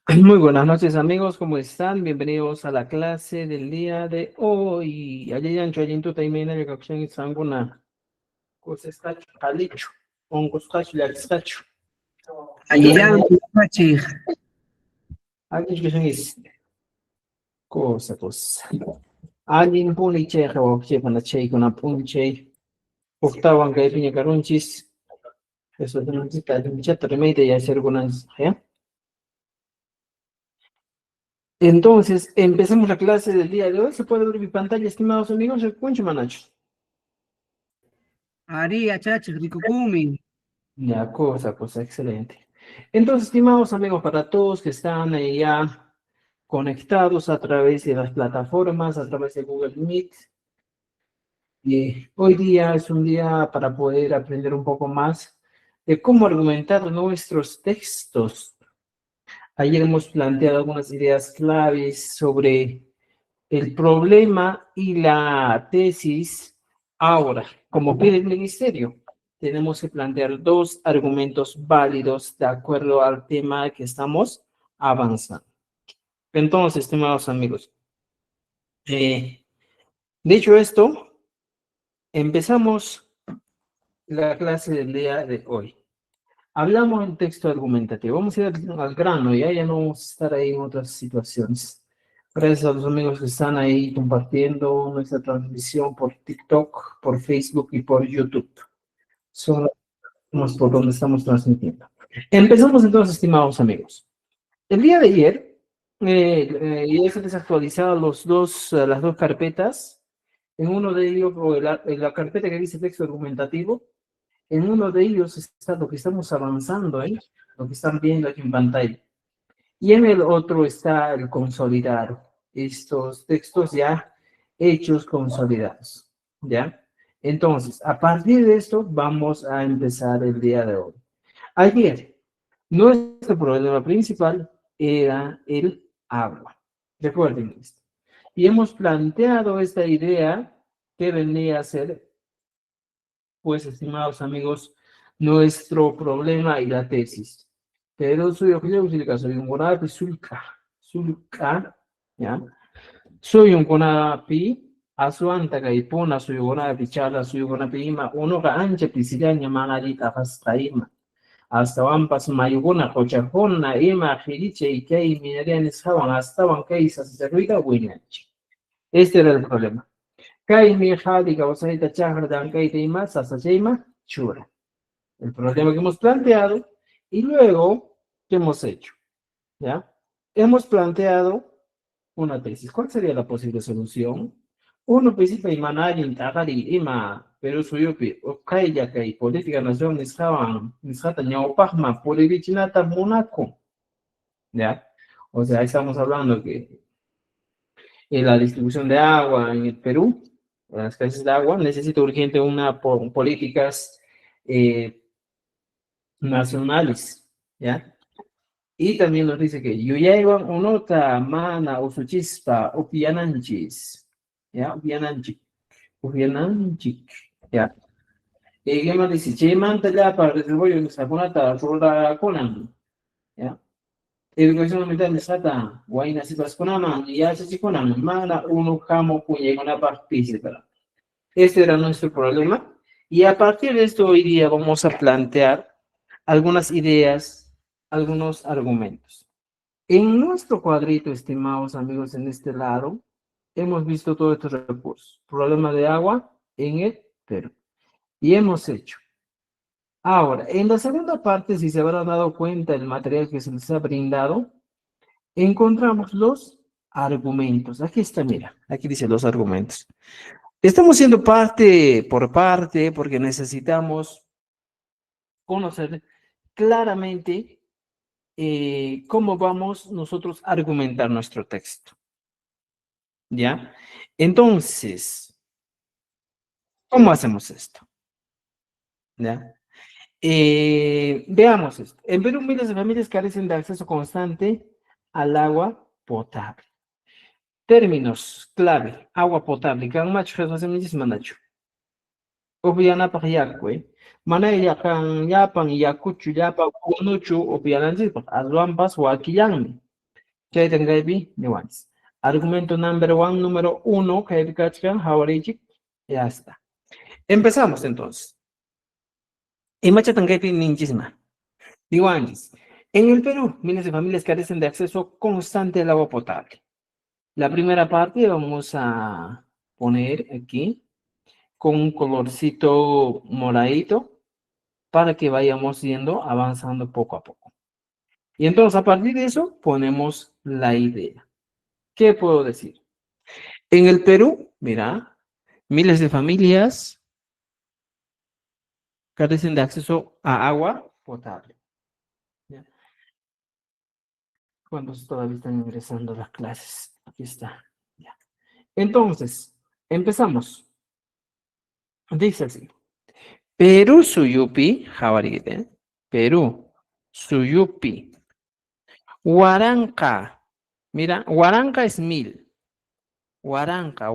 Muy buenas noches amigos, ¿cómo están? Bienvenidos a la clase del día de hoy. Ayer en tu también hay acción y sanguna cosa está calicho, un costacho y stacho. Aguilar, Pachig. Alguien que es cosa. Alguien pone che o che para che con una punche. Octava que piña carunchis. Eso es un chica de mucha tremenda y hacer algunas, ¿eh? Entonces, empecemos la clase del día de hoy. ¿Se puede ver mi pantalla, estimados amigos? El cuencho manacho. Ari, Achachig, Ricocumi. Ya, cosa, excelente. Entonces, estimados amigos, para todos que están ahí ya conectados a través de las plataformas, a través de Google Meet, hoy día es un día para poder aprender un poco más de cómo argumentar nuestros textos. Ayer hemos planteado algunas ideas claves sobre el problema y la tesis. Ahora, como pide el ministerio, tenemos que plantear dos argumentos válidos de acuerdo al tema que estamos avanzando. Entonces, estimados amigos, dicho esto, empezamos la clase del día de hoy. Hablamos en texto argumentativo. Vamos a ir al grano, ya no vamos a estar ahí en otras situaciones. Gracias a los amigos que están ahí compartiendo nuestra transmisión por TikTok, por Facebook y por YouTube. Son los por donde estamos transmitiendo. Empezamos entonces, estimados amigos. El día de ayer, ya se desactualizaron las dos carpetas. En uno de ellos, en la carpeta que dice texto argumentativo, en uno de ellos está lo que estamos avanzando, lo que están viendo aquí en pantalla. Y en el otro está el consolidado, estos textos ya hechos consolidados, ¿ya? Entonces, a partir de esto, vamos a empezar el día de hoy. Ayer, nuestro problema principal era el agua. Recuerden esto. Y hemos planteado esta idea que venía a ser, pues, estimados amigos, nuestro problema y la tesis. Pero soy un conapi sulka, ¿ya? Soy un conapi, asuanta caipona, soy un conapi chala, soy un conapi ima, uno ka ancha pisiraña manarita hasta ima. Hasta wampas mayuguna, cochajona, ima, jiriche y kei, minerianes jaban, hasta wankei, sacerdoita, winach. Este era el problema. Kai mi jadi, causarita chakra, dan kai teima, sasacheima, chura. El problema que hemos planteado y luego, ¿qué hemos hecho? ¿Ya? Hemos planteado una tesis. ¿Cuál sería la posible solución? Uno principio y managing tagari ima pero suyupi okay ya que política nación nisjata ñawpajma polivichinata monaco. ¿Ya? O sea, ahí estamos hablando que en la distribución de agua en el Perú, en las escasez de agua, necesita urgente una políticas eh, nacionales, ¿ya? Y también nos dice que Yuyaiwan Unota, Mana, Usuchispa, Upiananchis, ¿ya? Upiananchik, ¿ya? Y qué más dice, Chimanta ya para el desarrollo de Sakunata, Rura Kunan, ¿ya? Educación ambiental de Sata, Guayna Sipas Kunaman, y ya se Kunaman, Mana, Uno, Jamo, Puñegona, Partícipa. Este era nuestro problema. Y a partir de esto, hoy día vamos a plantear algunas ideas, algunos argumentos. En nuestro cuadrito, estimados amigos, en este lado, hemos visto todos estos recursos. Problema de agua en el Perú. Y hemos hecho. Ahora, en la segunda parte, si se habrán dado cuenta del material que se les ha brindado, encontramos los argumentos. Aquí está, mira, aquí dice los argumentos. Estamos siendo parte por parte porque necesitamos conocer claramente cómo vamos nosotros a argumentar nuestro texto. ¿Ya? Entonces, ¿cómo hacemos esto? ¿Ya? Veamos esto. En Perú, miles de familias carecen de acceso constante al agua potable. Términos clave: agua potable. Kan macho Jesús semillas manacho. Obiana pa yakwe. Mana yakan yapan yakuchu yapa unuchu obiananzi azwampas wakiyanmi. Chay tengaypi niwanchis. Argumento number one, número uno, kaypi kachkan, hawarichik. Ya está. Empezamos entonces. Imacha tangaypi ninchisma. Niwanchis. En el Perú, miles de familias carecen de acceso constante al agua potable. La primera parte vamos a poner aquí con un colorcito moradito para que vayamos yendo avanzando poco a poco. Y entonces a partir de eso ponemos la idea. ¿Qué puedo decir? En el Perú, mira, miles de familias carecen de acceso a agua potable. ¿Ya? ¿Cuántos todavía están ingresando a las clases? Aquí está. Ya. Entonces, empezamos. Dice así. Perú suyupi, javarite. Perú suyupi. Huaranca. Mira, Huaranca es 1000. Huaranca.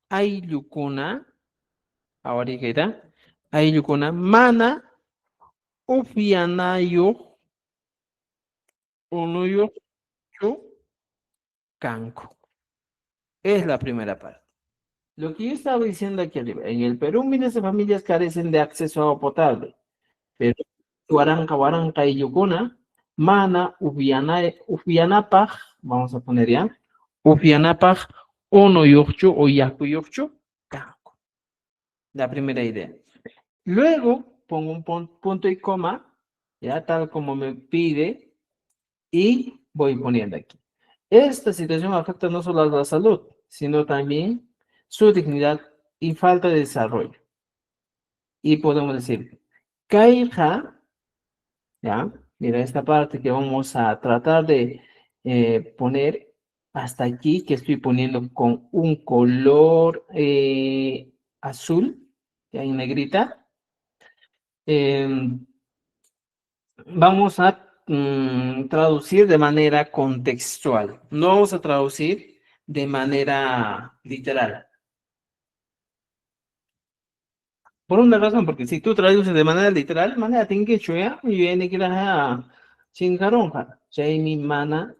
Aylukuna. Ahorita. Aylukuna. Mana. Ufianayo. Unuyo. Canco. Es la primera parte. Lo que yo estaba diciendo aquí arriba, en el Perú miles de familias carecen de acceso a agua potable. Pero Huaranca y Yukuna, Mana, Ufianapaj, vamos a poner ya, Ufianapaj, Ono Yuchu o Yaku Yuchu, Canco. La primera idea. Luego pongo un punto y coma, ya tal como me pide, y voy poniendo aquí. Esta situación afecta no solo a la salud, sino también su dignidad y falta de desarrollo. Y podemos decir, Kaija, ya, mira esta parte que vamos a tratar de poner hasta aquí, que estoy poniendo con un color azul, ya en negrita. Vamos a traducir de manera contextual. No vamos a traducir de manera literal. Por una razón, porque si tú traduces de manera literal, manera tingue chuya, y viene que la chingaronja, mi mana,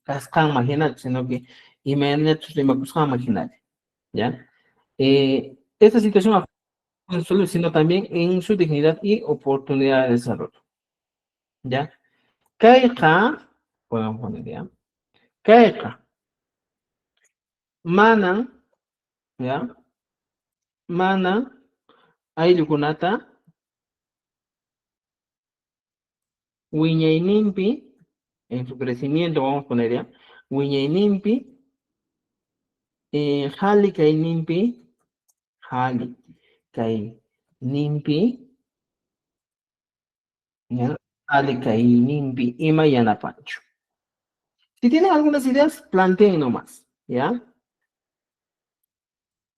cascan marginal, sino que y me han hecho de marginal, ¿ya? Esta situación afecta no solo, sino también en su dignidad y oportunidad de desarrollo, ¿ya? Kaika, podemos poner ya, Kaika, mana, ¿ya? Mana, aylukunata, Wiñaynimpi, en su crecimiento, vamos a poner ya, Wiñaynimpi, Hali Kaynimpi, Hali Kaynimpi, ¿ya? Hali Kaynimpi, Ima Yanapancho. Si tienen algunas ideas, planteen nomás, ¿ya?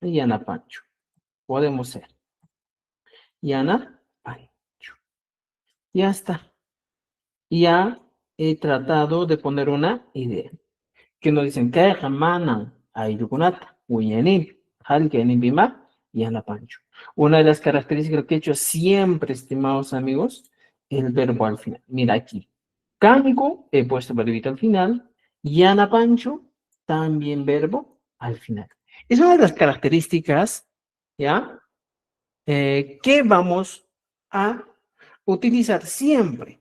Yanapancho, podemos ser. Yanapancho. Ya está. Ya he tratado de poner una idea. Que nos dicen que manan ayukunata, uyanin, halkenin bima, y anapancho. Una de las características que he hecho siempre, estimados amigos, el verbo al final. Mira aquí. Cango, he puesto verbito al final, y anapancho, también verbo al final. Es una de las características, ¿ya? Que vamos a utilizar siempre.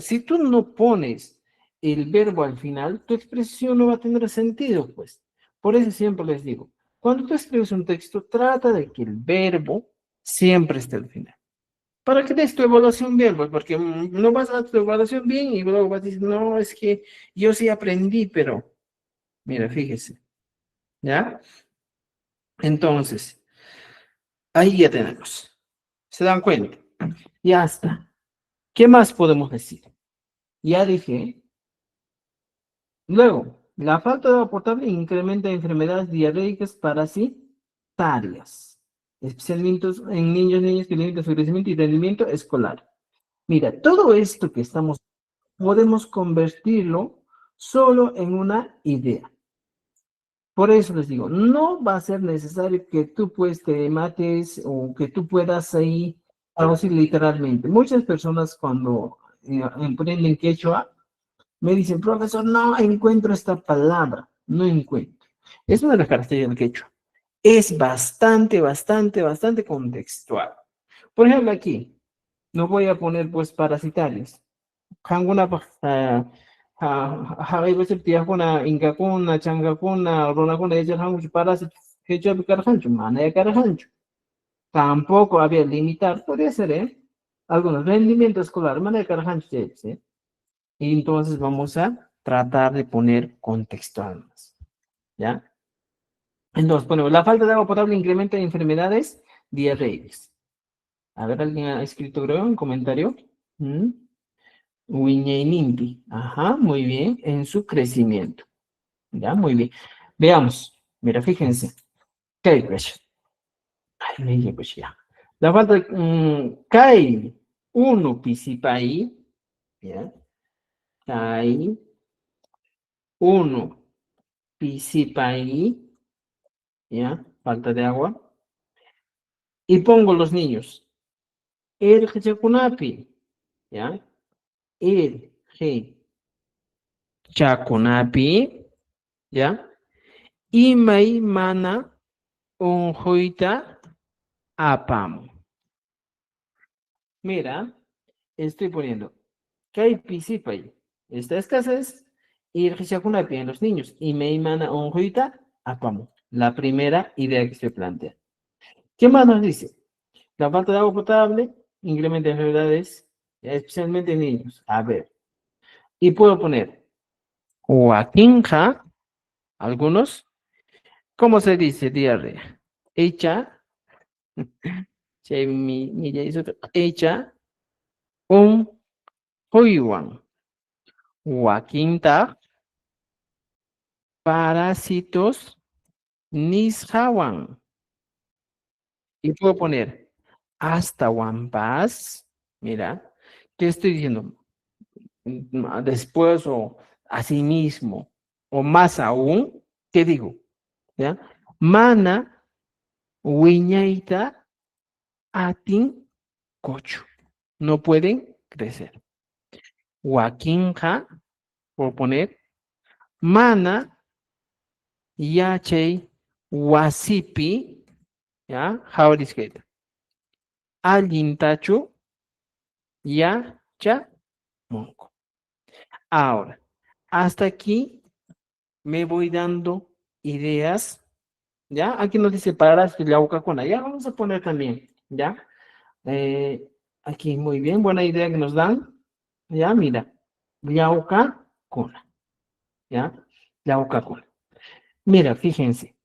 Si tú no pones el verbo al final, tu expresión no va a tener sentido, pues. Por eso siempre les digo, cuando tú escribes un texto, trata de que el verbo siempre esté al final. Para que des tu evaluación bien, pues, porque no vas a dar tu evaluación bien y luego vas a decir, no, es que yo sí aprendí, pero, mira, fíjese, ¿ya? Entonces, ahí ya tenemos. ¿Se dan cuenta? Ya está. ¿Qué más podemos decir? Ya dije. Luego, la falta de agua potable incrementa enfermedades diarreicas parasitarias, especialmente en niños y niñas que limitan su crecimiento y rendimiento escolar. Mira, todo esto que estamos, podemos convertirlo solo en una idea. Por eso les digo, no va a ser necesario que tú pues te mates o que tú puedas ahí traducir literalmente. Muchas personas cuando emprenden quechua, Me dicen, profesor, no encuentro esta palabra, no encuentro. Es una de las características del quechua. Es bastante contextual. Por ejemplo, aquí, no voy a poner pues parasitarios. Hanguna, tiakuna, inkakuna, chankakuna, runakuna, ellos hanguch parásitos, quechua picarjancho, mana de carjancho. Tampoco había limitar, podría ser, ¿eh? Algunos rendimiento escolar, mana de carjancho, ¿eh? Y entonces vamos a tratar de poner contextuales, ¿ya? Entonces ponemos, la falta de agua potable incrementa enfermedades diarreicas. A ver, ¿alguien ha escrito, creo, un comentario? ¿Mm? Wiñeininti. Ajá, muy bien, en su crecimiento. Ya, muy bien. Veamos. Mira, fíjense. ¿Qué hay, pues? Ay, me llevo ya. La falta de... Kai, uno pisipai, ¿ya? Kai, uno pisipai, ¿ya? Falta de agua. Y pongo los niños. El Chacunapi, ¿ya? El Chacunapi, ¿ya? Y mai mana unjuita apam. Mira, estoy poniendo Kai Pisipay. Esta escasez y el Chacunapi en los niños. Y mai mana unjuita apam. La primera idea que se plantea. ¿Qué más nos dice? La falta de agua potable incrementa enfermedades, especialmente en niños. A ver. Y puedo poner Huaquinja, algunos. ¿Cómo se dice diarrea? Hecha, hecha un huiwan. Huaquinta, parásitos, nishawan. Y puedo poner hasta wampas. Mira, ¿qué estoy diciendo? Después o asimismo, o más aún, ¿qué digo? ¿Ya? Mana, wiñaita, atin, cocho. No pueden crecer. Huaquinja, por poner, mana, yachei, wasipi, ¿ya? Jaurisqueta. Alintachu, ya, cha, monco. Ahora, hasta aquí me voy dando ideas, ¿ya? Aquí nos dice paras y la con ya vamos a poner también, ¿ya? Aquí muy bien, buena idea que nos dan, ¿ya? Mira, Yauca Cona, ¿ya? Yauca Cona. Mira, fíjense,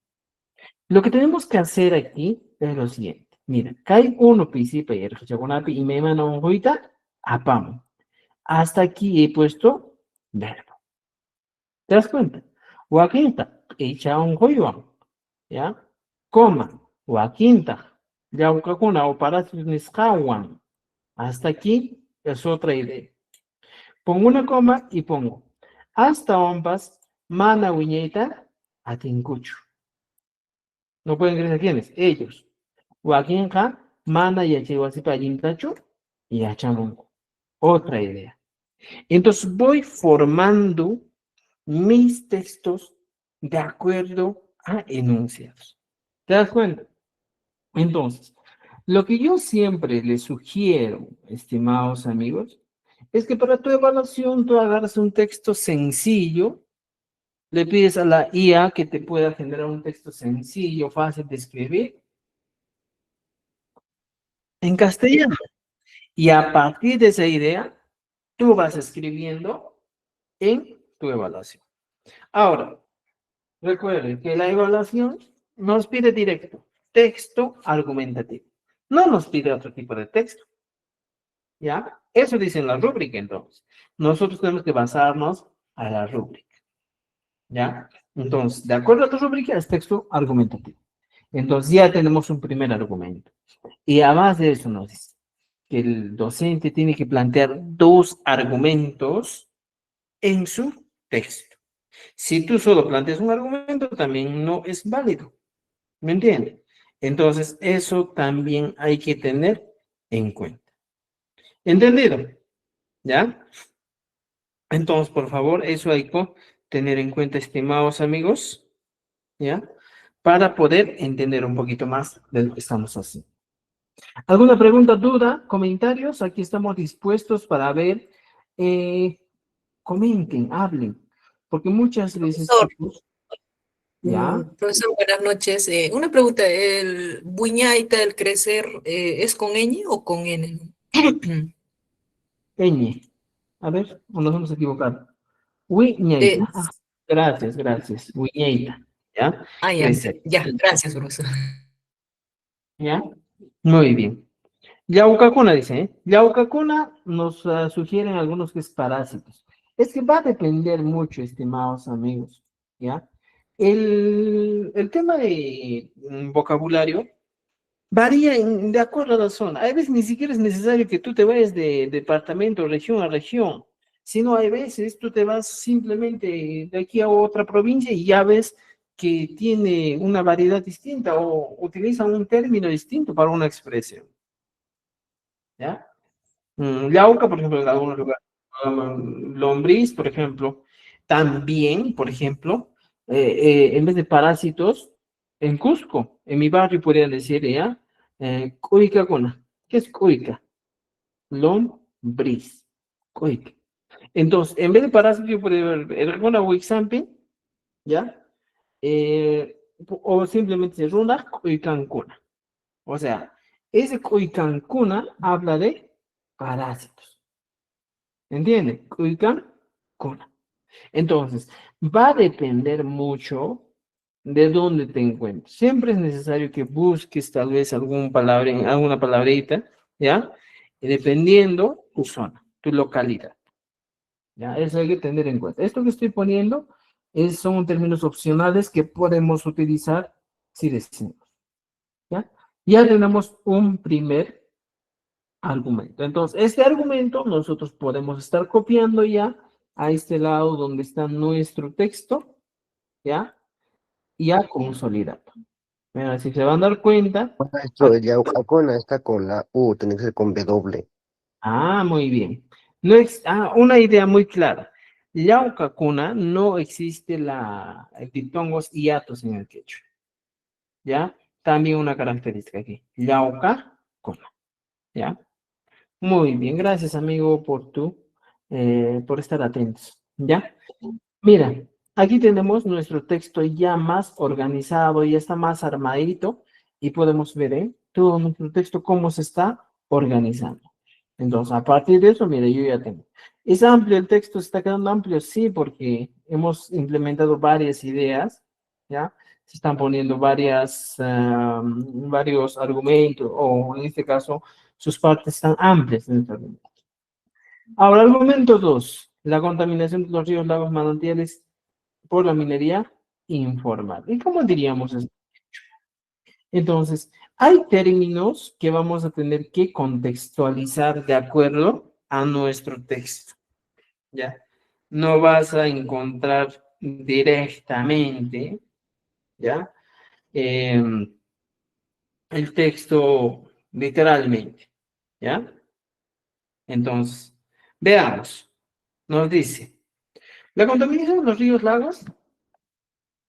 lo que tenemos que hacer aquí es lo siguiente. Mira, Kai uno principio y el y me manda un juita, apam. Hasta aquí he puesto verbo. ¿Te das cuenta? Waquinta, echa un juiwan, ¿ya? Coma, Waquinta, Yauca o parásitos niscawan. Hasta aquí es otra idea. Pongo una coma y pongo hasta ombas, mana uñeta, atincucho. No pueden creer quiénes, ellos. Huaquinja, mana y achihuasipa yintacho y achamonco. Otra idea. Entonces voy formando mis textos de acuerdo a enunciados. ¿Te das cuenta? Entonces, lo que yo siempre les sugiero, estimados amigos, es que para tu evaluación tú agarras un texto sencillo, le pides a la IA que te pueda generar un texto sencillo, fácil de escribir en castellano. Y a partir de esa idea, tú vas escribiendo en tu evaluación. Ahora, recuerden que la evaluación nos pide directo, texto argumentativo. No nos pide otro tipo de texto. ¿Ya? Eso dice en la rúbrica, entonces. Nosotros tenemos que basarnos a la rúbrica. ¿Ya? Entonces, de acuerdo a tu rúbrica, es texto argumentativo. Entonces, ya tenemos un primer argumento. Y además de eso nos dice que el docente tiene que plantear dos argumentos en su texto. Si tú solo planteas un argumento, también no es válido. ¿Me entiendes? Entonces, eso también hay que tener en cuenta. ¿Entendido? ¿Ya? Entonces, por favor, eso hay que tener en cuenta, estimados amigos, ¿ya? Para poder entender un poquito más de lo que estamos haciendo. ¿Alguna pregunta, duda, comentarios? Aquí estamos dispuestos para ver. eh, Comenten, hablen, porque muchas veces, Profesor, chicos, ¿ya? profesor, buenas noches. Una pregunta, ¿el buñaita, el crecer, es con ñ o con n? Ñ. A ver, o nos vamos a equivocar. Wiñeita. Eh, Gracias, gracias. Wiñeita, ¿ya? ya, Crecer, ya, gracias, profesor. ¿ya? Muy bien. Yaukakuna dice, ¿eh? Yaukakuna nos sugieren algunos que es parásitos. Es que va a depender mucho, estimados amigos, ¿ya? El tema de vocabulario varía de acuerdo a la zona. Hay veces ni siquiera es necesario que tú te vayas de departamento, región a región, sino hay veces tú te vas simplemente de aquí a otra provincia y ya ves que tiene una variedad distinta o utiliza un término distinto para una expresión, ¿ya? Yauca, por ejemplo, en algunos lugares. Lombriz, por ejemplo. También, por ejemplo, en vez de parásitos, en Cusco, en mi barrio podrían decir ya, cuica cona. ¿Qué es cuica? Lombriz. Cuica. Entonces, en vez de parásitos, yo podría ver ergona wixampi, ¿ya? O simplemente se runa cuicancuna. O sea, ese cuicancuna habla de parásitos. ¿Entiende? Ubican cuna. Entonces, va a depender mucho de dónde te encuentres. Siempre es necesario que busques tal vez alguna palabrita, ¿ya? Y dependiendo tu zona, tu localidad, ¿ya? Eso hay que tener en cuenta. Esto que estoy poniendo son términos opcionales que podemos utilizar si deseamos, ¿ya? Ya tenemos un primer argumento. Entonces, este argumento nosotros podemos estar copiando ya a este lado donde está nuestro texto, ¿ya? Ya consolidado. Mira, si se van a dar cuenta, Maestro, el Yaukakona está con la U, tiene que ser con W. muy bien. No una idea muy clara. Yaukakuna no existe el diptongos hiatos en el quechua, ¿ya? También una característica aquí. Yaukakuna, ¿ya? Muy bien, gracias amigo por estar atentos, ¿ya? Mira, aquí tenemos nuestro texto ya más organizado, ya está más armadito y podemos ver, todo nuestro texto cómo se está organizando. Entonces, a partir de eso, mire, yo ya tengo. ¿Es amplio el texto? ¿Se está quedando amplio? Sí, porque hemos implementado varias ideas, ¿ya? Se están poniendo varios argumentos, o en este caso, sus partes están amplias en este argumento. Ahora, argumento 2, la contaminación de los ríos, lagos, manantiales por la minería informal. ¿Y cómo diríamos esto? Entonces, hay términos que vamos a tener que contextualizar de acuerdo a nuestro texto, ¿ya? No vas a encontrar directamente, ¿ya? El texto literalmente, ¿ya? Entonces, veamos. Nos dice, la contaminación de los ríos, lagos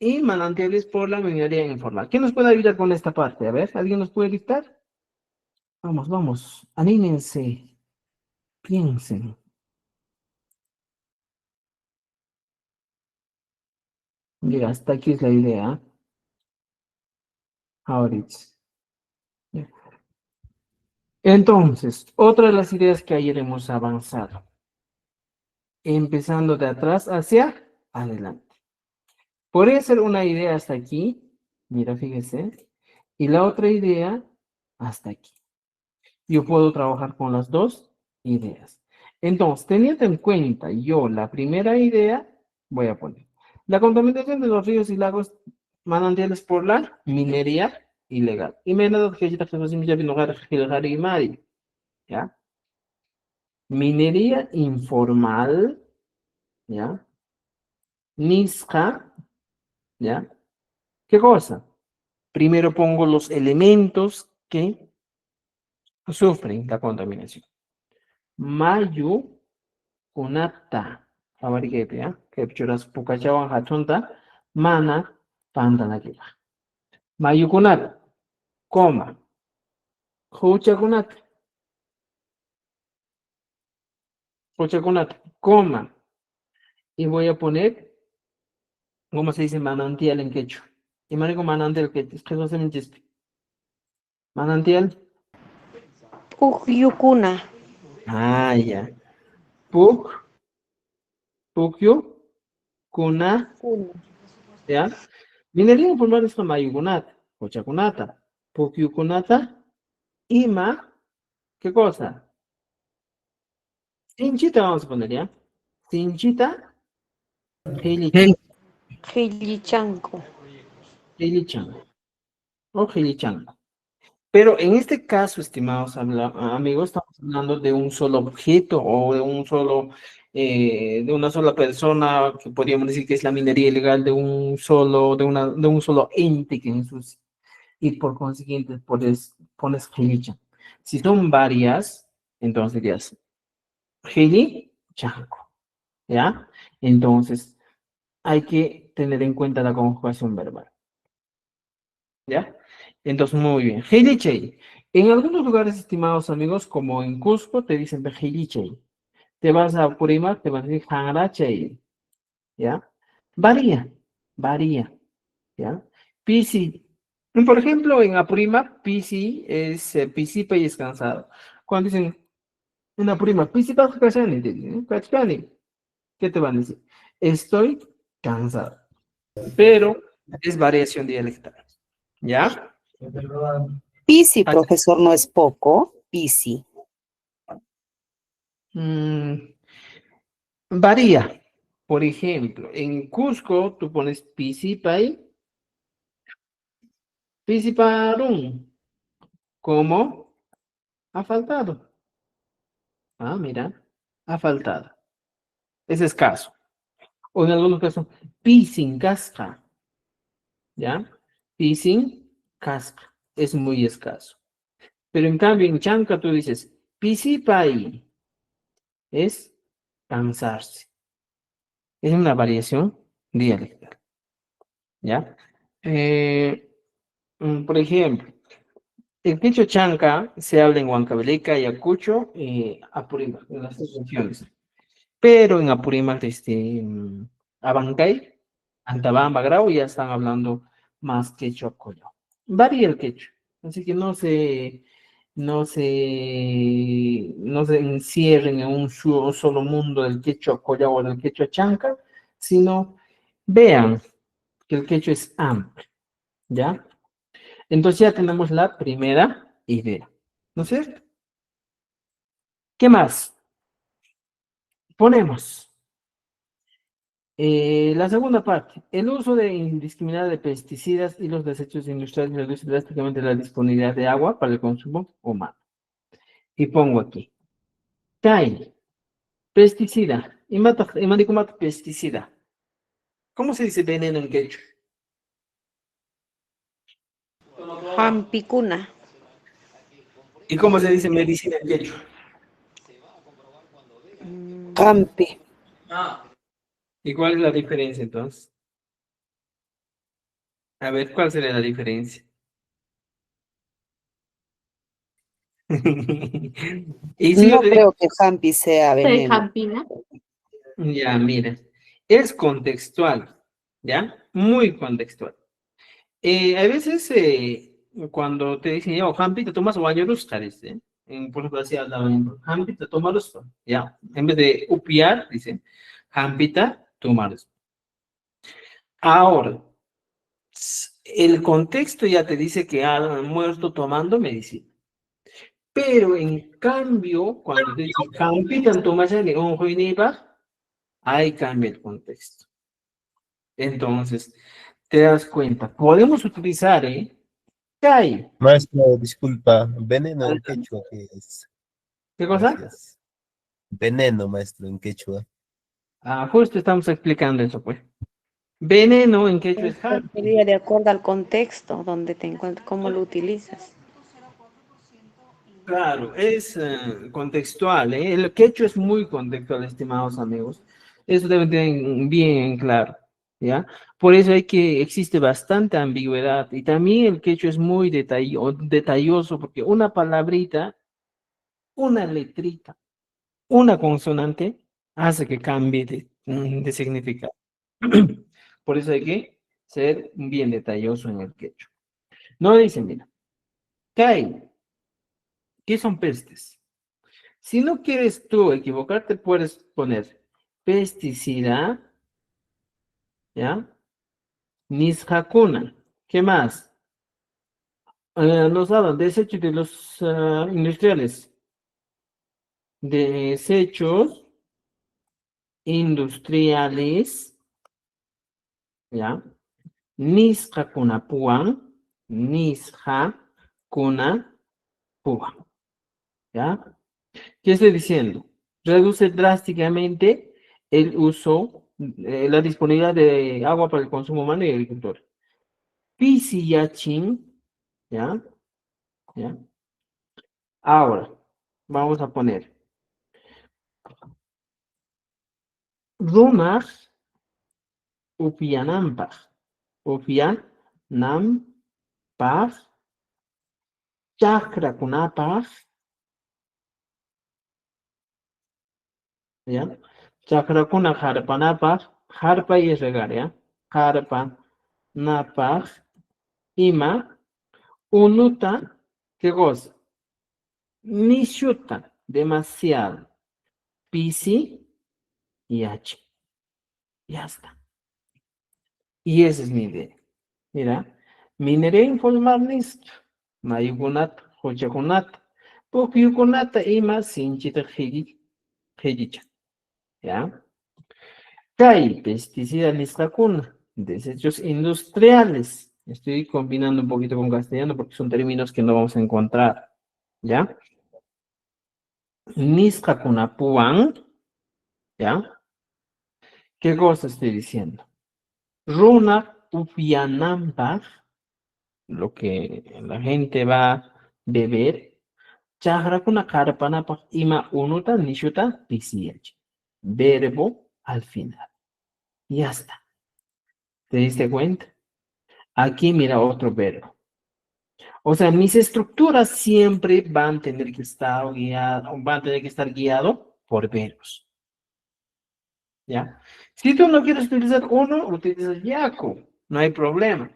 y manantiales por la minería informal. ¿Quién nos puede ayudar con esta parte? A ver, ¿alguien nos puede dictar? Vamos, vamos, anímense, piensen. Mira, hasta aquí es la idea. Ahorita. Entonces, otra de las ideas que ayer hemos avanzado, empezando de atrás hacia adelante. Podría ser una idea hasta aquí, mira, fíjese, y la otra idea hasta aquí. Yo puedo trabajar con las dos ideas. Entonces, teniendo en cuenta yo la primera idea, voy a poner la contaminación de los ríos y lagos manantiales por la minería ilegal. Y me han dado que ¿ya? Minería informal, ¿ya? Nisca, ¿ya? ¿Qué cosa? Primero pongo los elementos que sufren la contaminación. Mayu, Kunata. Abarikepe, ¿ya? Kepchuras pukachawan hatunta, mana pantanakipa. Mayukunata, coma. Huchakunata, coma. Y voy a poner, ¿cómo se dice manantial en quechua? Y marico manantial, ¿qué es un chiste? Manantial. Pukyukuna. Ah, ya. Puk, pukyu, kuna, ¿ya? Minería formar esto mayukunata, huchakunata, pukyukunata, ima, ¿qué cosa? Sinchita vamos a poner, ¿ya? Sinchita, Hey, Gillichanco. Hilichan, o Hilichan. Pero en este caso, estimados amigos, estamos hablando de un solo objeto o de un solo, de una sola persona, que podríamos decir que es la minería ilegal de un solo, de un solo ente que ensucia. Y por consiguiente pones Hilichan. Si son varias, entonces dirías Hilichanco, ¿ya? Entonces, hay que tener en cuenta la conjugación verbal. ¿Ya? Entonces, muy bien. Heilichei. En algunos lugares, estimados amigos, como en Cusco, te dicen Heilichei. Te vas a Apurímac, te van a decir Hangrachei. ¿Ya? Varía, varía. ¿Ya? Pisi. Por ejemplo, en Apurímac, Pisi es Pisipa y es cansado. Cuando dicen en Apurímac, Pisipa Kachani, te dicen, Kachani. ¿Qué te van a decir? Estoy cansado. Pero es variación dialectal. ¿Ya? Pisi, Ah, profesor, no es poco. Pisi. mm, varía. Por ejemplo, en Cusco tú pones Pisipay, Pisiparún, como ha faltado. Ah, mira, ha faltado. Es escaso. O en algunos casos, Pisin casca, ¿ya? Pisin casca. Es muy escaso. Pero en cambio, en Chanca tú dices Pisipay, es cansarse. Es una variación dialectal, ¿ya? Por ejemplo, el quechua chanca se habla en Huancavelica, Ayacucho y Apurímac, en las tres regiones. Pero en Apurímac, Abancay, Antabamba, Grau, ya están hablando más quechua collao. Varía el quechua, así que no se encierren en un solo mundo del quechua collao o del quechua chanca, sino vean que el quechua es amplio, ¿ya? Entonces ya tenemos la primera idea, ¿no es cierto? ¿Qué más? Ponemos la segunda parte. El uso indiscriminado de pesticidas y los desechos industriales reduce drásticamente la disponibilidad de agua para el consumo humano. Y pongo aquí. Kai, pesticida. Y mata pesticida. ¿Cómo se dice veneno en quechua? Hampicuna. ¿Y cómo se dice medicina en quechua? Campi. ¿Y cuál es la diferencia entonces? A ver, ¿cuál sería la diferencia? Y si yo No te digo, creo que Campi sea veneno. ya, mira, es contextual, ¿ya? Muy contextual. A veces, cuando te dicen, yo, Hampi, te tomas baño lustales, ¿eh? Por ejemplo, así hablaban, Hampi, te tomas lustral, ya. En vez de upiar, dicen, Hampita, tomar. Ahora, el contexto ya te dice que han muerto tomando medicina. Pero en cambio, cuando te dicen, Hampita, tomas un joinipa, ahí cambia el contexto. Entonces, te das cuenta, podemos utilizar, ¿qué hay? Maestro, disculpa, veneno en quechua, ¿qué es? ¿Qué cosa? Gracias. Veneno, maestro, en quechua. Ah, justo estamos explicando eso, pues. Veneno en quechua es hampi. Sería de acuerdo al contexto donde te encuentras, cómo lo utilizas. Claro, es contextual, ¿eh? El quechua es muy contextual, estimados amigos. Eso debe tener bien en claro, ¿ya? Por eso existe bastante ambigüedad. Y también el quechua es muy detalloso, porque una palabrita, una letrita, una consonante, hace que cambie de significado. Por eso hay que ser bien detalloso en el quechua. No dice, mira, Kai, ¿qué son pestes? Si no quieres tú equivocarte, puedes poner pesticida, ¿ya? Nisjacuna. ¿Qué más? Nos hablan de desechos de los industriales. Desechos industriales, ¿ya? Nisjacuna puan, nisjacuna puan, ¿ya? ¿Qué estoy diciendo? Reduce drásticamente el uso, la disponibilidad de agua para el consumo humano y agricultor. Pisillachin, ¿ya? ¿Ya? Ahora, vamos a poner Runar Upianampaj. Upianampaj. Chakrakunapaj, ¿ya? Chakrakuna harpanapaj, harpa y es regar, ¿ya? Harpanapaj, ima, unuta, ¿qué cosa? Nishuta, demasiado. Pisi y H. Ya está. Y esa es mi idea. Mira, minere informar nisto. Mayugunat, hochagunat. Pukyugunata ima sinchita jijicha. ¿Ya? Kai, pesticida nistakuna. Desechos industriales. Estoy combinando un poquito con castellano porque son términos que no vamos a encontrar. ¿Ya? Niskakuna puan. ¿Ya? ¿Qué cosa estoy diciendo? Runa upianampaj, lo que la gente va a beber. Chahrakuna karpanapaj ima unuta nishuta pisiyach. Verbo al final. Ya está. ¿Te diste cuenta? Aquí mira otro verbo. O sea, mis estructuras siempre van a tener que estar guiado por verbos. ¿Ya? Si tú no quieres utilizar uno, utilizas yaku. No hay problema.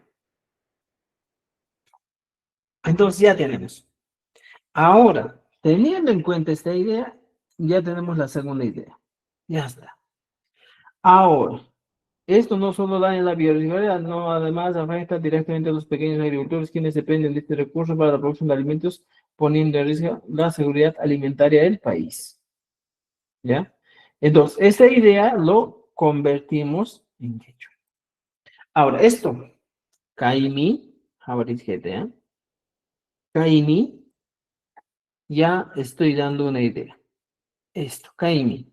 Entonces ya tenemos. Ahora, teniendo en cuenta esta idea, ya tenemos la segunda idea. Ya está. Ahora, esto no solo daña la biodiversidad, no, además afecta directamente a los pequeños agricultores quienes dependen de este recurso para la producción de alimentos, poniendo en riesgo la seguridad alimentaria del país. ¿Ya? Entonces, esta idea lo convertimos en hecho. Ahora, esto, Kaimi, ¿eh? Kaimi, ya estoy dando una idea. Esto, Kaimi.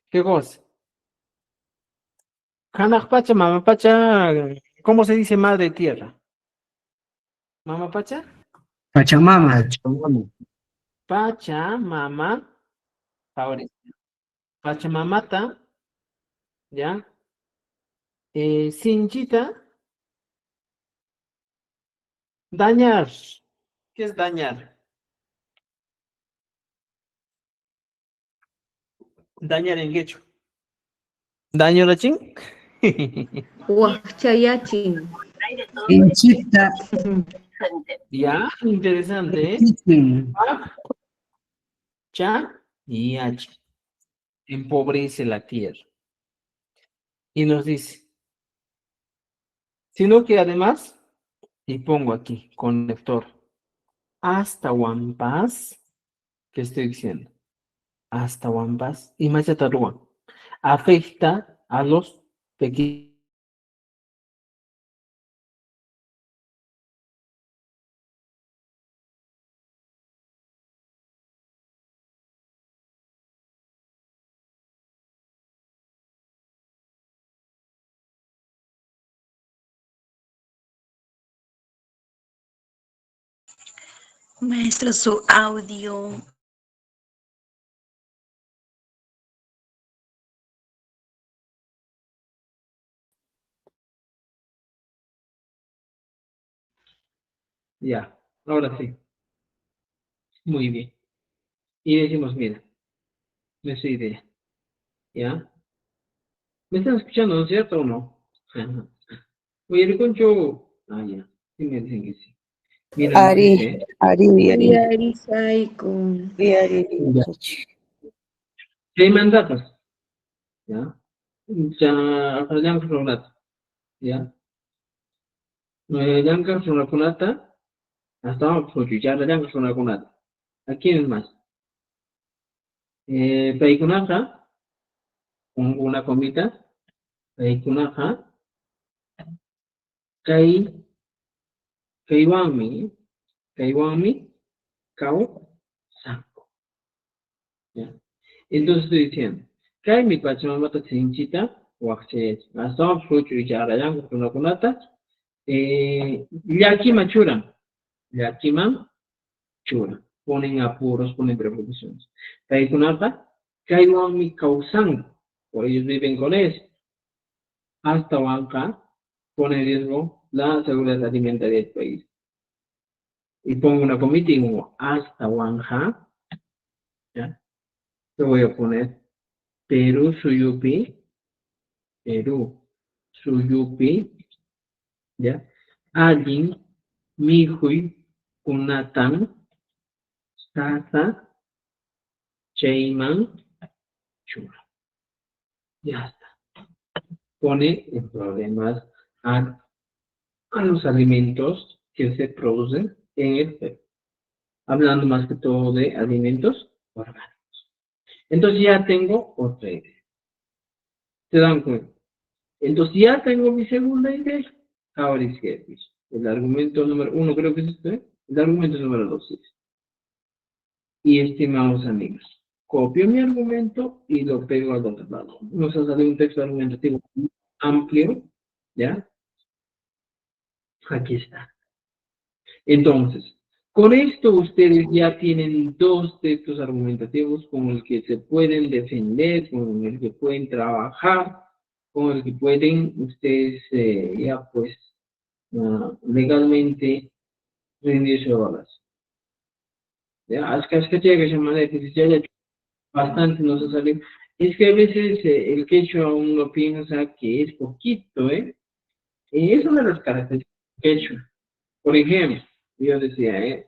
¿Qué cosa? Kanak Pacha, Mama Pacha, ¿cómo se dice madre tierra? ¿Mama Pacha? Pachamama. Pacha, mamá, favorita. Pachamamata, ¿ya? Sinchita, dañar. ¿Qué es dañar? Dañar en quechua. ¿Daño la ching? Huachayachin. Inchita. Ya, interesante, ¿eh? Chitin. Cha y H. Empobrece la tierra. Y nos dice, sino que además, y pongo aquí, conector, hasta Wampas, ¿qué estoy diciendo? Hasta Wampas, y Machatarúa, afecta a los pequeños. Maestra, su audio. Ya, ahora sí. Muy bien. Y decimos, mira, nuestra idea. ¿Ya? ¿Me están escuchando, no es cierto o no? Ajá. Oye, el concho. Ah, ya. Sí me dicen que sí. Mira, nos Ari, dice. Ari, Ari, Saiko. Ari, Ya. ¿Qué mandatos? ¿Ya? Ya, Frank Ronata. ¿Ya? Yanka Fronakunata. Hasta vamos a escuchar a Yanka Fronakunata. ¿A quién más? Peikunaka. Una comita. Peikunaka. Kai. Kaiwami. Kaiwami. Kao. Sanko. ¿Ya? Entonces estoy diciendo. Kai mi pachamamata sinchita. Waxes. Hasta vamos a escuchar a Yanka Fronakunata. Yakima churan. Yakima chura. Ponen apuros, ponen preposiciones. Kaikunapa, Kaiwami Kausan, por ellos viven con eso. Hasta Huanca, pone en riesgo la seguridad alimentaria del país. Y pongo una comita y digo, hasta Huanca, ¿ya? Le voy a poner Perú Suyupi, ¿ya? Alguien, Mihui, Unatan, Sasa, Cheyman, Chura. Ya está. Pone en problemas a los alimentos que se producen en el Perú. Hablando más que todo de alimentos orgánicos. Entonces ya tengo otra idea. ¿Se dan cuenta? Entonces ya tengo mi segunda idea. Ahora es que el argumento número 1 creo que es este. El argumento número 2 es. Y estimados amigos, copio mi argumento y lo pego al otro lado. Nos ha salido un texto argumentativo amplio, ¿ya? Aquí está. Entonces, con esto ustedes ya tienen dos textos argumentativos con el que se pueden defender, con el que pueden trabajar, con el que pueden ustedes ya pues legalmente rendir su evaluación. Ya, es que llega esa manera, ya bastante nos ha salido. Es que a veces el quechua uno piensa que es poquito, ¿eh? Y es una de las características del quechua. Por ejemplo, yo decía,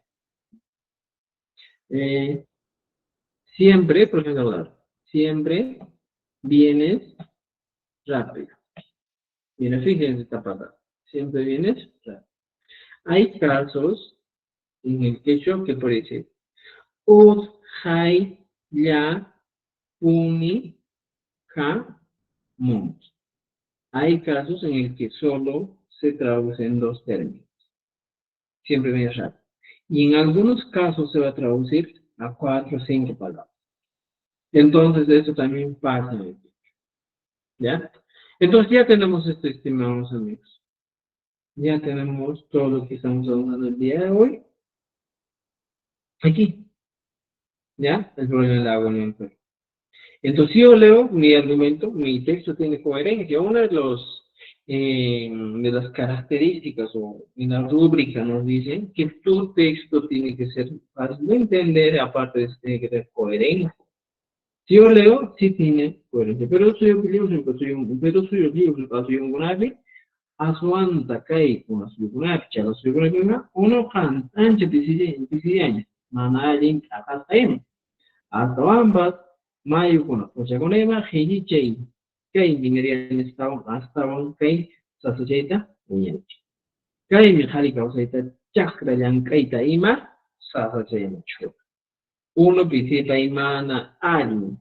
siempre, por ejemplo, siempre vienes rápido. Mira, fíjense esta palabra. Siempre vienes rápido. Hay casos en el quechua que puede decir ut, hai, ya, uni, ka, mun. Hay casos en el que solo se traducen dos términos. Siempre vienes rápido. Y en algunos casos se va a traducir a 4 o 5 palabras. Entonces, eso también pasa en el quechua. ¿Ya? Entonces ya tenemos esto, estimados amigos. Ya tenemos todo lo que estamos hablando el día de hoy. Aquí. ¿Ya? El problema del agua en el Perú. Entonces yo leo mi argumento, mi texto tiene coherencia. Una de las características o en la rúbrica nos dicen que tu texto tiene que ser fácil de entender, aparte de tiene que ser coherente. Si yo leo, sí tiene coherencia. Pero soy un Asuanta kai kuna suyukunapi chala suyukunapima uno kan ancha tisiyaña mana allin akasayma hasta ambas mayukuna uchakunayma hiyichay kay minerianistawan astawan kay sasachayta uyanchi kaymi qhari kawsayta chakra llank'ayta ima sasachaymuchu uno pisita imana allin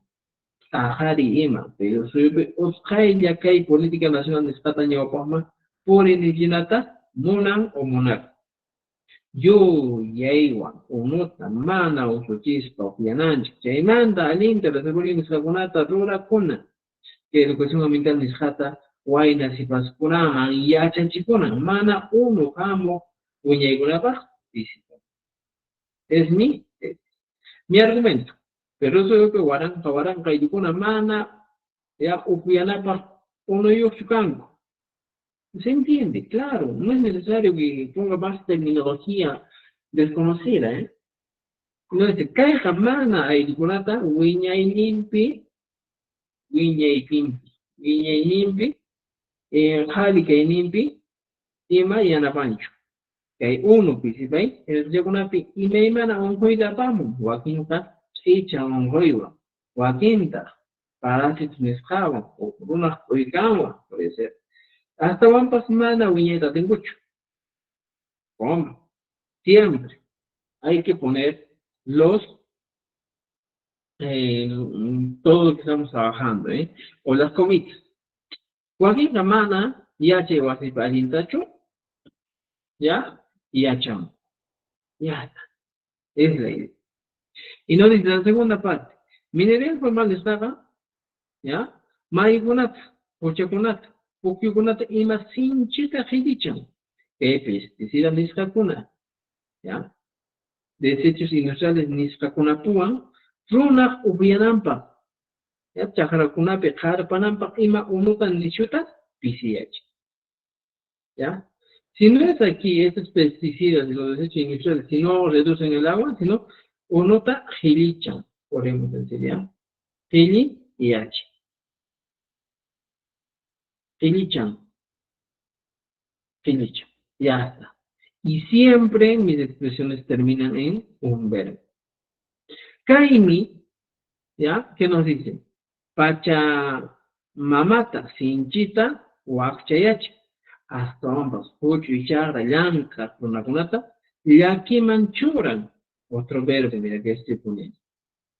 tajari ima pero suyupi usqaylla kay política nacional nisqata ñawpaqma por indigenata munan o munar. Yo yaiwan unuta mana usuchispa upiananchik chaymanta alinta la seguridad nisqakunata rurakuna que educación ambiental nisqata wayna sipaskunaman yachanchikunan mana uno hamo uñaykunapaq visitan. Es mi argumento. Pero eso es que waranqa aylukuna mana ya upianapaq uno yuqchukanku. Se entiende, claro, no es necesario que ponga más terminología desconocida, ¿eh? No dice, kay jamana ay kunata, wiñay nimpi, wiñay nimpi, jali kay nimpi, ima yanapancho. Kay uno pisipay, el yakunapi, imaymana onjoida pamu, wakinta, echa onjoiwa, wakinta, parásitos nescaban, o unas oigawa, puede ser. Hasta van pasmana viñeta tengucho. ¿Cómo? Siempre hay que poner los, todo lo que estamos trabajando, ¿eh? O las comitas. Cualquier semana ya llegó a ser tacho, ¿ya? Y ya chamo. Ya está. Es la idea. Y no dice la segunda parte. Mineral formal estaba, ¿ya? Maigunata, pochakunata, pukyukunata, ima sinchita hidichan. Pesticida niscacuna, ¿ya? Desechos industriales niscacunapuan, runa ubianampa, ¿ya? Chajaracunape, jarpanampa, ima unutan nishuta, PCH, ¿ya? Si no es aquí estos pesticidas de los desechos industriales, si no reducen el agua, sino unota gilichan, podemos decir, ¿ya? Gili y H. Gilichan, gilichan, ya está. Y siempre mis expresiones terminan en un verbo. Kaimi, ¿ya? ¿Qué nos dice? Pachamamata, sinchita, huacchayacha. Hasta ambos, pucho y charra, llanca, kunata, yaki manchuran. Otro verbo, mira que estoy poniendo.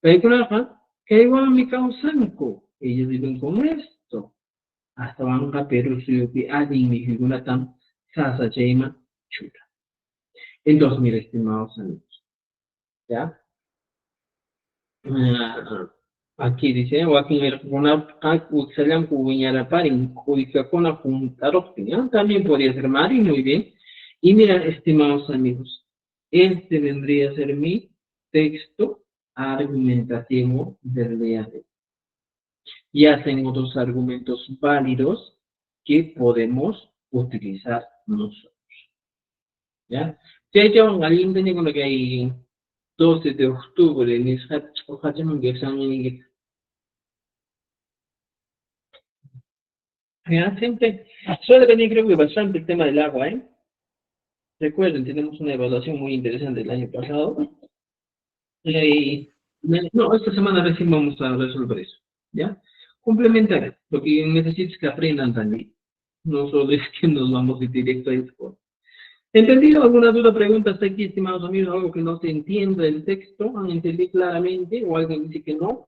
Peikunaja, que igual mi causanco. Ellos viven con esto. Hasta banca, pero suyuki, adin, mi figuratan, sasa, chema, chura. Entonces, mira, estimados amigos, ¿ya? Aquí dice, también podría ser Mari, muy bien. Y mira, estimados amigos, este vendría a ser mi texto argumentativo del día de hoy. Ya tengo dos argumentos válidos que podemos utilizar nosotros. ¿Ya? Si hay alguien tiene con lo que hay 12 de octubre, en esa ocasión que examen, ya, siempre suele venir, creo que bastante el tema del agua, ¿eh? Recuerden, tenemos una evaluación muy interesante el año pasado. No, esta semana recién vamos a resolver eso, ¿ya? Complementar, lo que necesito es que aprendan también. No solo es que nos vamos directo a esto. ¿Entendido alguna duda, pregunta hasta aquí, estimados amigos? ¿Algo que no se entienda del texto? ¿Han entendido claramente? ¿O alguien dice que no?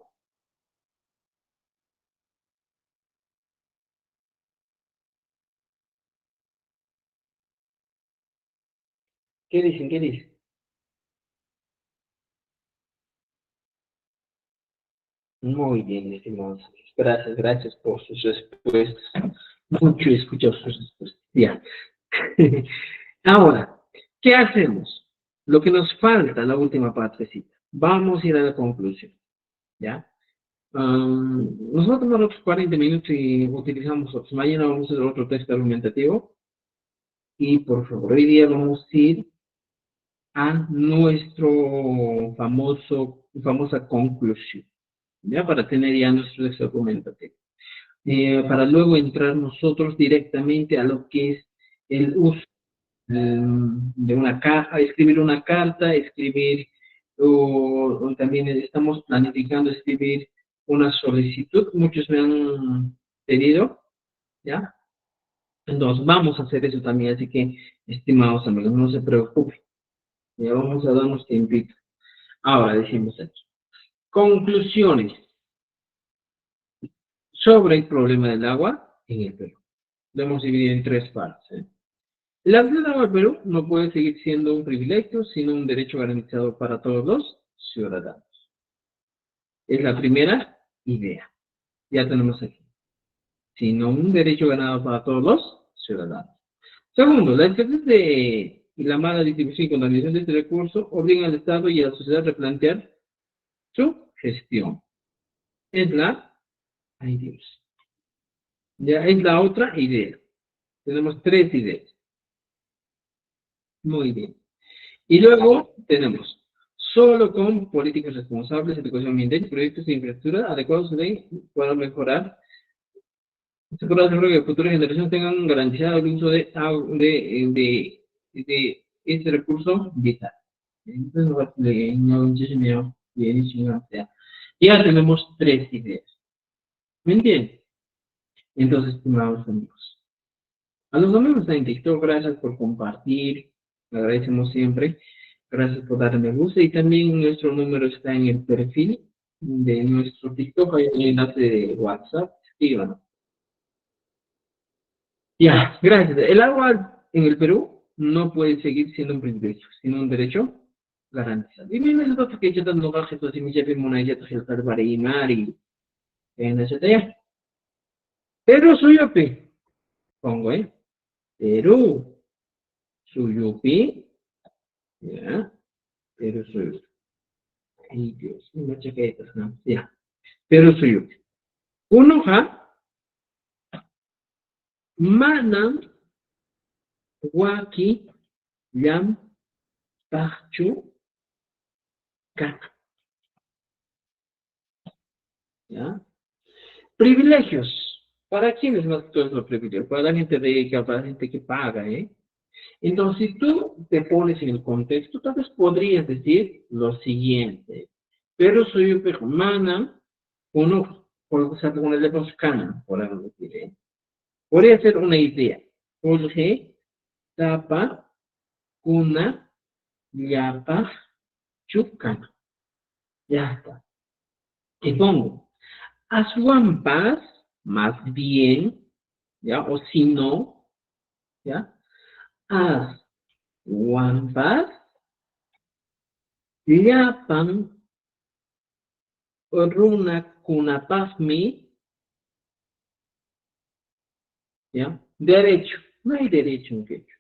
¿Qué dicen? ¿Qué dicen? Muy bien, estimados amigos. Gracias, gracias por sus respuestas. Mucho he escuchado sus respuestas. Ya. Ahora, ¿qué hacemos? Lo que nos falta, la última partecita. Vamos a ir a la conclusión. ¿Ya? Nos va a tomar otros 40 minutos y utilizamos otros. Mañana vamos a hacer otro texto argumentativo. Y por favor, hoy día vamos a ir a nuestro famosa conclusión. ¿Ya? Para tener ya nuestro texto argumentativo. Para luego entrar nosotros directamente a lo que es el uso de una caja, escribir una carta, o también estamos planificando escribir una solicitud, muchos me han pedido, ¿ya? Entonces vamos a hacer eso también, así que, estimados amigos, no se preocupen, ya vamos a darnos tiempito. Ahora decimos aquí, conclusiones sobre el problema del agua en el Perú. Lo hemos dividido en tres partes, ¿eh? El acceso al agua al Perú no puede seguir siendo un privilegio, sino un derecho garantizado para todos los ciudadanos. Es la primera idea. Ya tenemos aquí. Sino un derecho ganado para todos los ciudadanos. Segundo, la escasez y la mala distribución y contaminación de este recurso obligan al Estado y a la sociedad a replantear su gestión. Es la... Ay Dios. Ya es la otra idea. Tenemos 3 ideas. Muy bien. Y luego tenemos, solo con políticas responsables, educación ambiental y proyectos de infraestructura adecuados para mejorar, se puede asegurar que futuras generaciones tengan garantizado el uso de este recurso vital. Entonces, ya tenemos 3 ideas. ¿Me entienden? Entonces, estimados amigos, a los amigos de TikTok, gracias por compartir, agradecemos siempre, gracias por darle me gusta, y también nuestro número está en el perfil de nuestro TikTok, hay un enlace de WhatsApp, escríbanos. Ya, gracias. El agua en el Perú no puede seguir siendo un privilegio, sino un derecho garantizado. Y me dato que yo tanto gaje, pues si me lleve una ya te el para y en ese día. Pero suyupi, pongo, Perú, suyupi, ya, Perú suyupi. Ay, Dios, no chaquetas, no, ya. Perú suyupi. Uno ja, manam, waki, yam, pachu, kaka. ¿Ya? Privilegios. ¿Para quiénes más que todos los privilegios? Para la gente rica, para la gente que paga, ¿eh? Entonces, si tú te pones en el contexto, tal vez podrías decir lo siguiente. Pero soy un humana, uno, por ejemplo, con el de Boscana, podemos decir, ¿eh? Podría ser una idea. Jorge, tapa, cuna, yapa, chucana. Ya está. Y pongo, Aswampas, más bien, ¿ya? O si no, ¿ya? Aswampas, llapan, runa kunapasmi, ¿ya? Derecho, no hay derecho en quechua,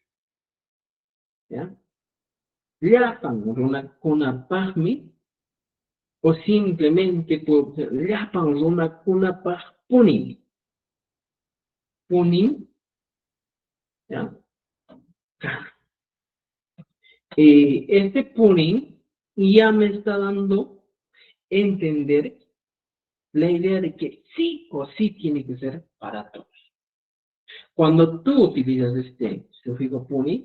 ¿ya? Llapan, runa kunapasmi, o simplemente, llapan, runa kunapaspunin, punin, ¿ya? Este punin ya me está dando a entender la idea de que sí o sí tiene que ser para todos. Cuando tú utilizas este sufijo punin,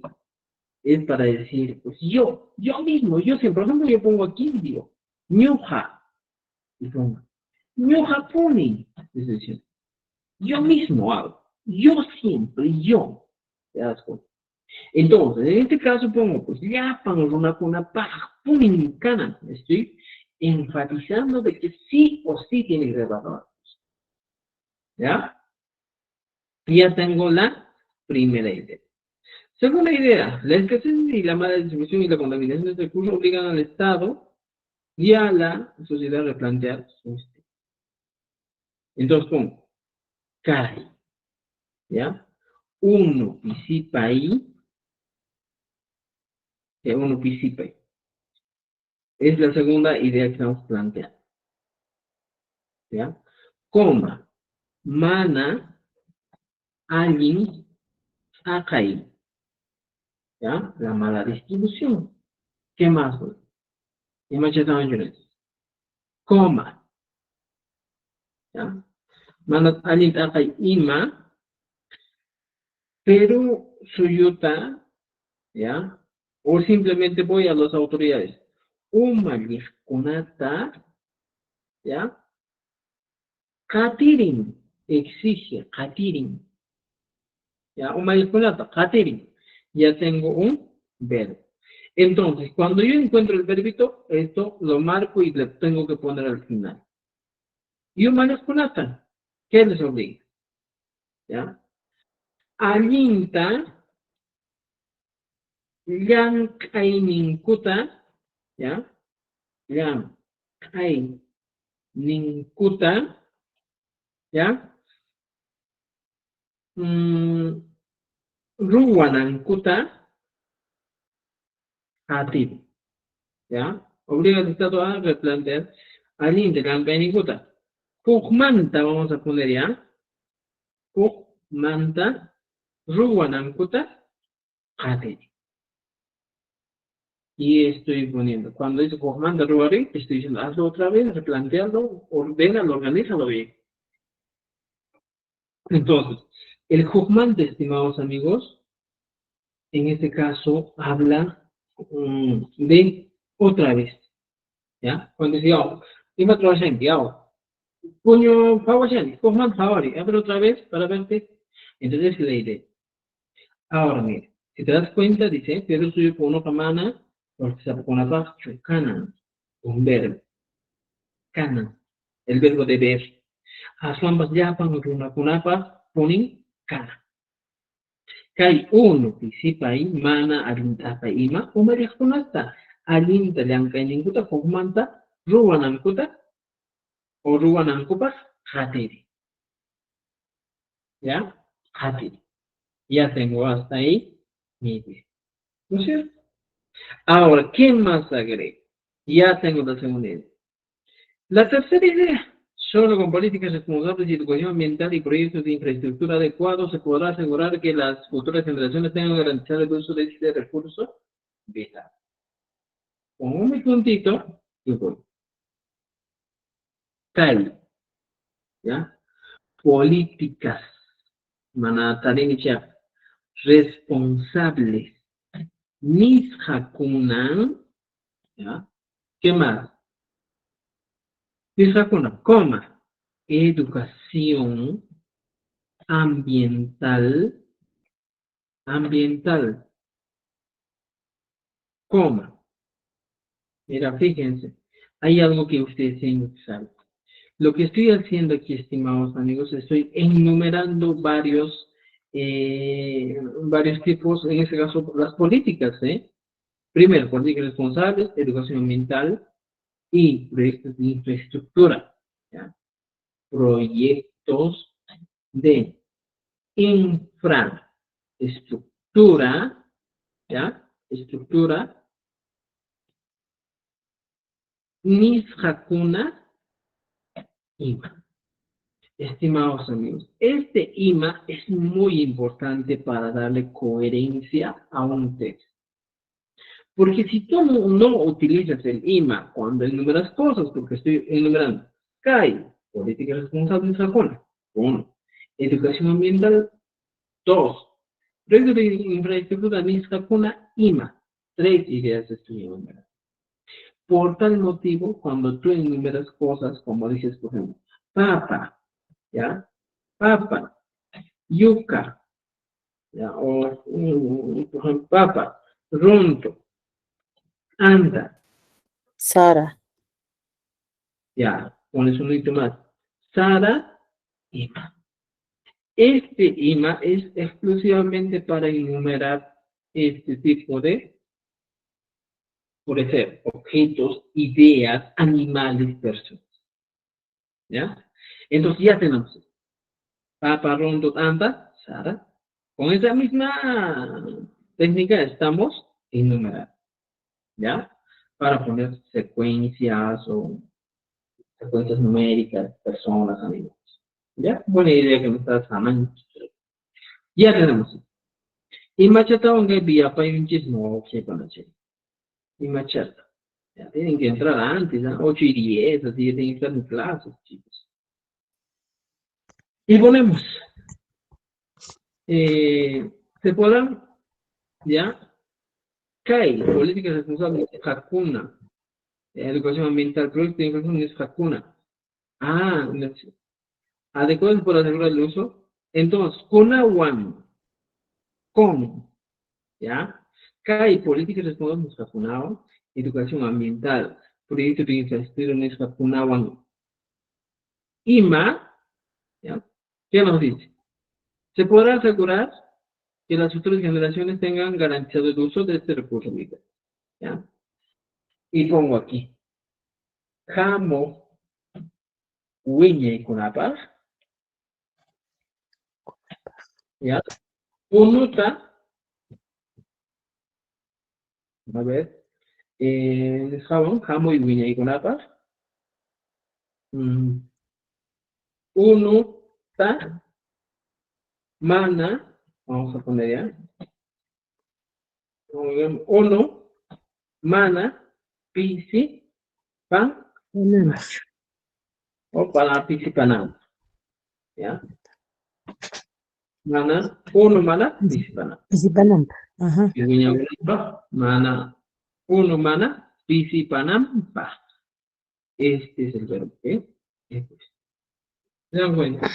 es para decir, pues yo mismo, yo siempre, por ejemplo, yo pongo aquí, digo, ñuja, y pongo, ñuja punin, es decir, yo mismo hago, yo siempre, yo, ¿te das cuenta? Entonces, en este caso pongo, pues ya una paja, punicana. Estoy enfatizando de que sí o sí tiene que ser valor. ¿Ya? Ya tengo la primera idea. Segunda idea, la escasez y la mala distribución y la contaminación de este recursos obligan al Estado y a la sociedad a replantear su sistema. Entonces pongo, caray, ¿ya? Uno participa ahí, uno participa ahí. Es la segunda idea que estamos planteando. ¿Ya? Coma, mana, alguien, acai. ¿Ya? La mala distribución. ¿Qué más? Y machetamos coma. ¿Ya? Mana, alguien, acai, ima. Pero suyuta, ¿ya? O simplemente voy a las autoridades. Uma kunata, ¿ya? Katirin exige, katirin. ¿Ya? Uma kunata, katirin. Ya tengo un verbo. Entonces, cuando yo encuentro el verbito, esto lo marco y le tengo que poner al final. Y una kunata, ¿qué les obliga? ¿Ya? Alinta, yang ninkuta, ¿ya? Yang ninkuta, ¿ya? Ruwanankuta, atip, ¿ya? Obliga al Estado a replantear alinta, yang ninkuta. Pugmanta, vamos a poner ya. Pugmanta, ruwanankuta qatiri. Y estoy poniendo, cuando dice manda ruwari, estoy diciendo, hazlo otra vez, replantealo, ordénalo, organízalo bien. Entonces, el hukmante, estimados amigos, en este caso habla de otra vez, ¿ya? Cuando dice, iba a trabajar, puño, Fawashani, hukman Fawari, abre otra vez para verte. Entonces, la idea. Ahora, mire, si te das cuenta, dice, pero suyo con una kamana, porque se pone abajo, kanan, un verbo, kanan, el verbo de ver. Aslan Yapan, una kunapa, ponen kana. Kai uno, principai, mana, alinta, ima, o María Kunasta, alinta, lianca, ninguta, hukmanta, ruwanankuta, o ruwanankupa, hatiri. ¿Ya? Hatiri. Ya tengo hasta ahí mi idea. ¿No es cierto? Ahora, ¿qué más agrego? Ya tengo la segunda idea. La tercera idea, solo con políticas responsables y educación ambiental y proyectos de infraestructura adecuados se podrá asegurar que las futuras generaciones tengan garantizado el uso de este recurso vital. Con un puntito, yo voy. Tal, ¿ya? Políticas, manataricha, responsables, nishakunan, ¿ya? ¿Qué más? Nishakunan, coma, educación ambiental, coma. Mira, fíjense, hay algo que ustedes tienen que saber. Lo que estoy haciendo aquí, estimados amigos, estoy enumerando varios tipos, en este caso, las políticas, Primero, políticas responsables, educación ambiental y proyectos de infraestructura, ¿ya? Proyectos de infraestructura, ¿ya? Estructura, Nishakuna, IMA. Estimados amigos, este IMA es muy importante para darle coherencia a un texto. Porque si tú no utilizas el IMA cuando enumeras cosas, porque estoy enumerando, CAI, política responsable en Sajona, 1, educación ambiental, 2, proyecto de infraestructura en Sajona, IMA, 3 ideas estoy enumerando. Por tal motivo, cuando tú enumeras cosas, como dices, por ejemplo, papa, ¿ya? Papa, yuca, ¿ya? O, por ejemplo, papa, ronto, anda, Sara. ya, pones un hito más. Sara, IMA. Este IMA es exclusivamente para enumerar este tipo de, por ejemplo, objetos, ideas, animales, personas. ¿Ya? Entonces ya tenemos papa, rondo, anda, Sara. Con esa misma técnica estamos enumerando. ¿Ya? Para poner secuencias o secuencias numéricas, personas, animales. ¿Ya? Buena idea que me estás amando. Ya tenemos. Y machata aunque vía para un chismo que conoce. Y machata. Ya tienen que entrar antes, ¿no? 8 y 10, así ya tienen que estar en clases, chicos. Y ponemos. Se podrán, ¿ya? CAI, políticas responsables, Hakuna. Educación ambiental, proyecto de educación es Hakuna. Adecuados para asegurar el uso. Entonces, CONAWAN, con, ¿ya? CAI, políticas responsables, Hakunawan, educación ambiental, proyecto de infraestructura, es Hakunawan. IMA, ¿ya? ¿Qué nos dice? Se podrá asegurar que las futuras generaciones tengan garantizado el uso de este recurso vital, ¿ya? Y pongo aquí, Jamo, Wiña y Kunapar, ¿ya? Unuta, a ver, Jamo y Wiña y Kunapar, Unuta, Mana, Vamos a poner ya. Uno, mana, pisi, pan, macho. O para pisi, panam. ¿Ya? Mana, uno, mana, pisi, panam. Ajá. Y viene arriba, mana, uno, mana, pisi, panam, pa. Este es el verbo, ¿eh? Este es. ¿Se dan cuenta?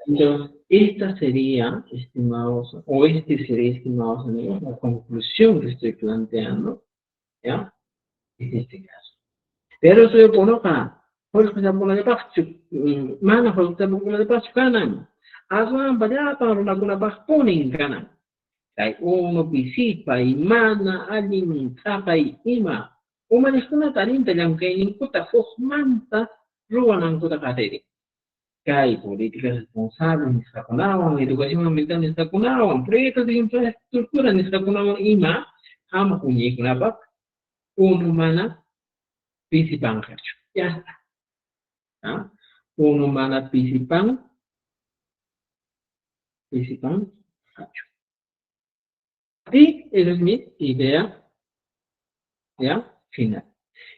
Entonces, esta sería, estimados, o este sería, estimados amigos, la conclusión que estoy planteando, ¿ya? En este caso. Pero soy bueno acá. Por eso se pone de paso, mana, por eso se pone de paso, canan. Aswan, vaya para una paso, ponen canan. Hay uno visipa y mana, alguien saca y ima. Uma es una talenta, aunque en cuta manta, roban en cuta cateri. Hay políticas responsables, niskakunawan, educación ambiental niskakunawan, proyectos de infraestructura niskakunawan ima, hama kunyikunapak, uno mana, pisipan hacho. Ya está. ¿Ah? Uno mana pisipan hacho. Y esa es mi idea, ya, final.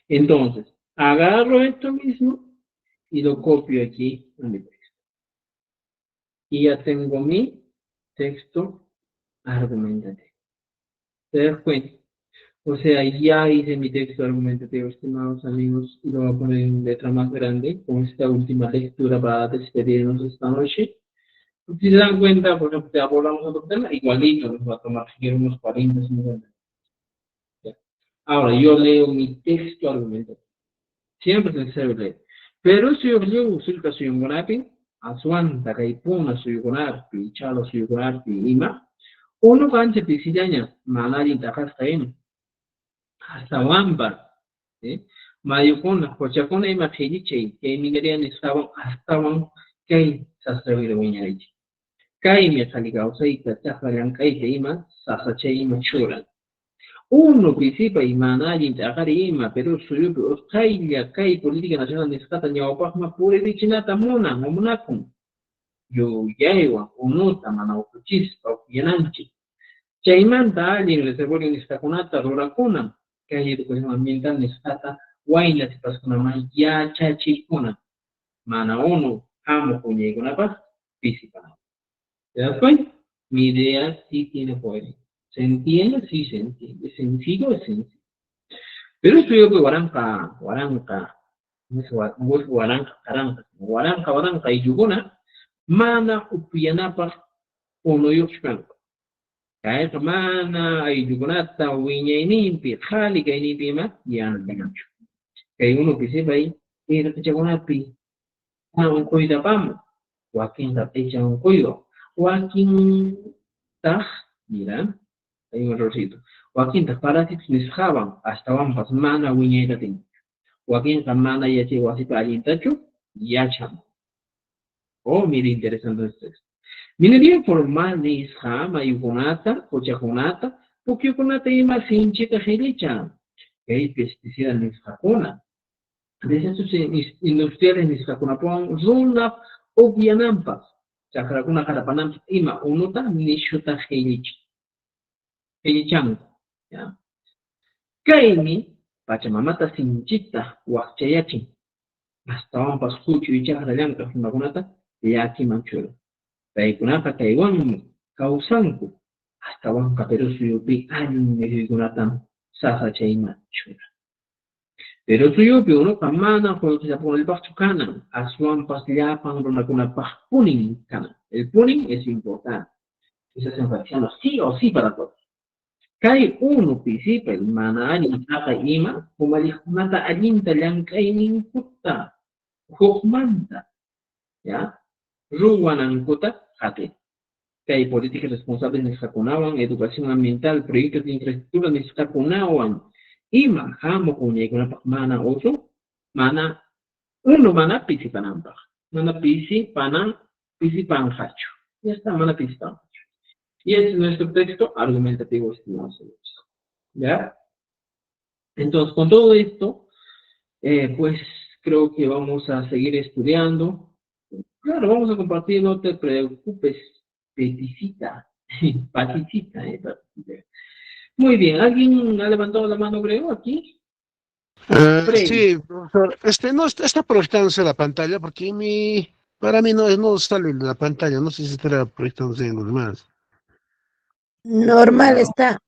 Entonces, agarro esto mismo y lo copio aquí en mi texto. Y ya tengo mi texto argumentativo. ¿Te das cuenta? O sea, ya hice mi texto argumentativo, estimados amigos, y lo voy a poner en letra más grande con esta última lectura para despedirnos esta noche. Si se dan cuenta, por ejemplo, te abordamos otro tema, igualito nos va a tomar siquiera unos 40, 50. ¿Ya? Ahora, yo leo mi texto argumentativo. Siempre es necesario leer. Pero si yo leo usulka suyungunapi, aswanta kaipuna suyungunapi, chalo suyungunapi, ima, uno canche pisillaña, manari takasta hasta Wamba, Mayukuna, Pochakuna y Machichi, que emigrarían estaban hasta Wan, que Sastra Viñaichi. Kai me saligausa y Tachajan Kai Ima, Sasache y Machuran. Uno participa y Manari, Tagarima, pero suyo, Kai, política nacional de Escata, Yaopagma, pure vichinata Mona, Momunacum. Yo, Yaiwa, Unuta, Manauchispa, Yananchi. Chaimanta, alguien reservó en esta conata, Roracuna. Que hay educación ambiental nescata, guayna si pas con más ya chachicuna, mana uno, amo cuñeguna paz, física. ¿Te das cuenta? Mi idea sí tiene poder. ¿Se entiende? Sí se entiende. ¿Es sencillo? Es sencillo. Pero esto yo que guaranca, y yuguna, mana upianapa, uno yoshkanko. Kaya mana ay dugunata wiña inimpi, jali ka inimpi ma, yan pinacho. Kaya uno pisipa ahí, pero que chagunapi, un coida pamo, Joaquín ta echa un coido, Joaquín ta, mira, hay un errorcito, Joaquín ta parásitos nisjaban, hasta vampas mana wiña itatin. Joaquín ta mana ya che guasipa alintacho, ya chamo. Oh, mira, interesante esto. Minería formal de isha, mayugonata, cochajonata, porque conata y más hinchita jericha, que hay pesticida en isjacona. Desde sus industriales en isjacona, pon zona o guianampas, chacracuna carapanam, ima, unuta, nishuta jerich, jerichanco, ya. Kaimi, pachamamata sinchita, huachayachin, hasta vampas cucho y chacrayanca, funagonata, yaki manchuelo. Paikunapa Taiwan, Kausanku, hasta Wanka Perú Suyupi, Año Gunatan, Sasa Chaima Chura. Pero Suyupi, uno Kamana, cuando se pone el Bachu Canan, Aswan Pasliapan, Runakuna Puning Canan. El puning es importante. Eso es enfatización, sí o sí para todos. Kai uno principio, el Manari, Tata Ima, como el Junata Alinta, Lankai Ninkuta, Hokmanta, ¿ya? Ruwanankuta, Jate. Que hay políticas responsables en Jacunawan, educación ambiental, proyectos de infraestructura en Jacunawan, y Majamo, Cuñeguna, Mana, otro, Mana, uno, Mana, Pisipanampa, Mana, Pisipanjacho. Ya está, Mana, Pisipanjacho. Y ese es nuestro texto argumentativo, estimados amigos. ¿Ya? Entonces, con todo esto, pues creo que vamos a seguir estudiando. Claro, vamos a compartir, no te preocupes, peticita. Paticita, Paticita. Muy bien, ¿alguien ha levantado la mano, creo, aquí? Frey. Sí, profesor. No está proyectándose la pantalla porque para mí no sale la pantalla. No sé si estará proyectándose en los demás. Normal está.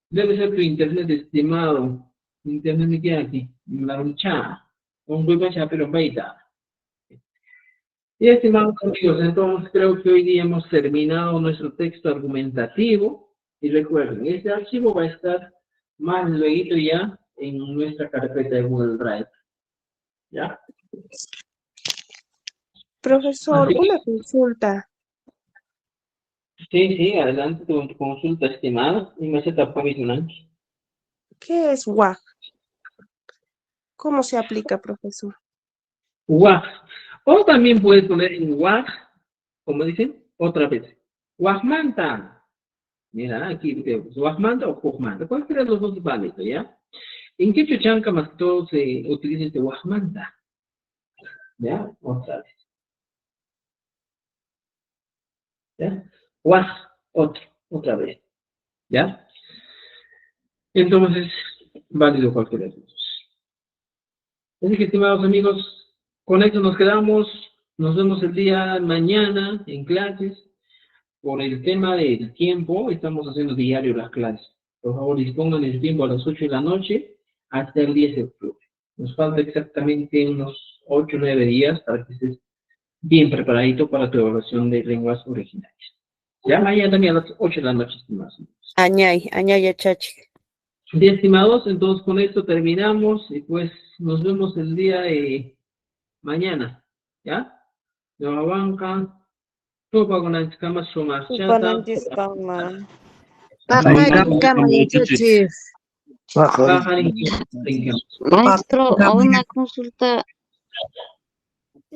Debe ser tu internet, estimado. Internet me queda aquí, en la lucha. Un buen bacha, pero baita. Y estimados amigos, entonces creo que hoy día hemos terminado nuestro texto argumentativo. Y recuerden, este archivo va a estar más luego ya en nuestra carpeta de Google Drive. ¿Ya? Profesor, Así que, una consulta. sí, adelante con tu consulta, estimado. Y me hace tapar mi lunch. ¿Qué es WAG? ¿Cómo se aplica, profesor? WAG. O también puedes poner en WAG, como dicen, otra vez. WAGmanta. Mira, aquí tenemos WAGmanta o PUGmanta. Cualquiera de los dos es válido, ¿ya? ¿En qué chuchanca más que todo se utiliza este WAGmanta? ¿Ya? Otra vez. ¿Ya? WAG, otra vez. ¿Ya? Entonces, válido cualquiera de los dos. Así que, estimados amigos, con esto nos quedamos. Nos vemos el día mañana en clases. Por el tema del tiempo, estamos haciendo diario las clases. Por favor, dispongan el tiempo a las 8 de la noche hasta el 10 de octubre. Nos falta exactamente unos 8 o 9 días para que estés bien preparadito para tu evaluación de lenguas originarias. Ya mañana también a las 8 de la noche, estimados. Añay, chachi. Bien, estimados, entonces con esto terminamos y pues nos vemos el día de mañana. ¿Ya? Nueva banca. Topa con las camas son más chata. Pajaricama y chachi. Maestro, una consulta.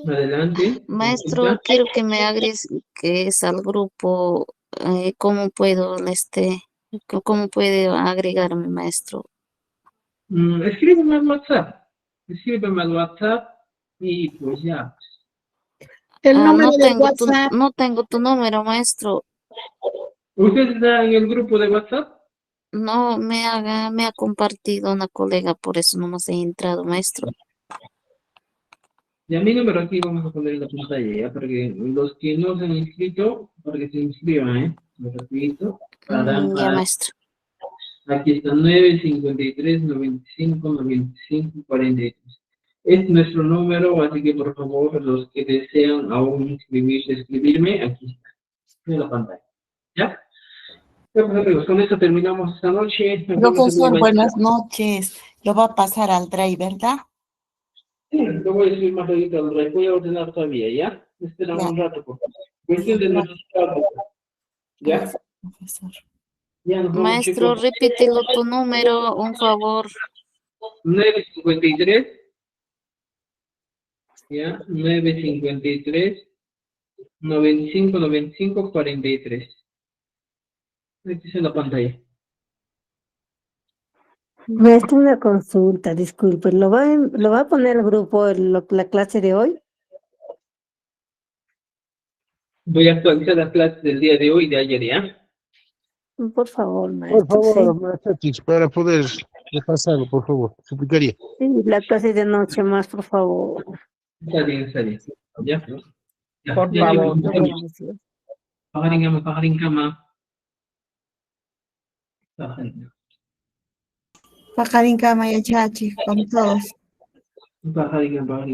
Adelante. Maestro, quiero que me agregues al grupo. ¿Cómo puedo, cómo puede agregarme, maestro? Escríbeme al WhatsApp. Escríbeme al WhatsApp y pues ya. El número de WhatsApp. No tengo tu número, maestro. ¿Usted está en el grupo de WhatsApp? No, me ha compartido una colega, por eso no me he entrado, maestro. Y a mi número aquí vamos a poner en la pantalla, ¿ya? Para que los que no se han inscrito, para que se inscriban, ¿eh? Lo repito. Ya, maestro. Aquí está 953 95 95 43. Es nuestro número, así que por favor, los que desean aún escribirme, aquí está, en la pantalla. ¿Ya? Bueno, pues, amigos, con esto terminamos esta noche. Profesor, buenas noches. Lo va a pasar al drive, ¿verdad? Sí, lo voy a subir más ahorita al drive. Voy a ordenar todavía, ¿ya? Esperamos un rato, por favor. Cuestión de nuestros datos. ¿Ya? Profesor. Ya nos vamos, Maestro, chicos. repítelo tu número, un favor. 953. ¿Ya? 953 95 95 43. Aquí está en la pantalla. Maestro, una consulta, disculpe. ¿Lo va a poner el grupo la clase de hoy? Voy a actualizar las clases del día de hoy y de ayer, ¿ya? Por favor, maestro. Por favor, maestro, para poder repasarlo, por favor, suplicaría. Sí, la clase de noche más, por favor. Está bien, está bien. ¿Ya? Ya, Por ya favor. digo, pajarín cama. Pajarín cama y chachi, con todos. Pajarín cama.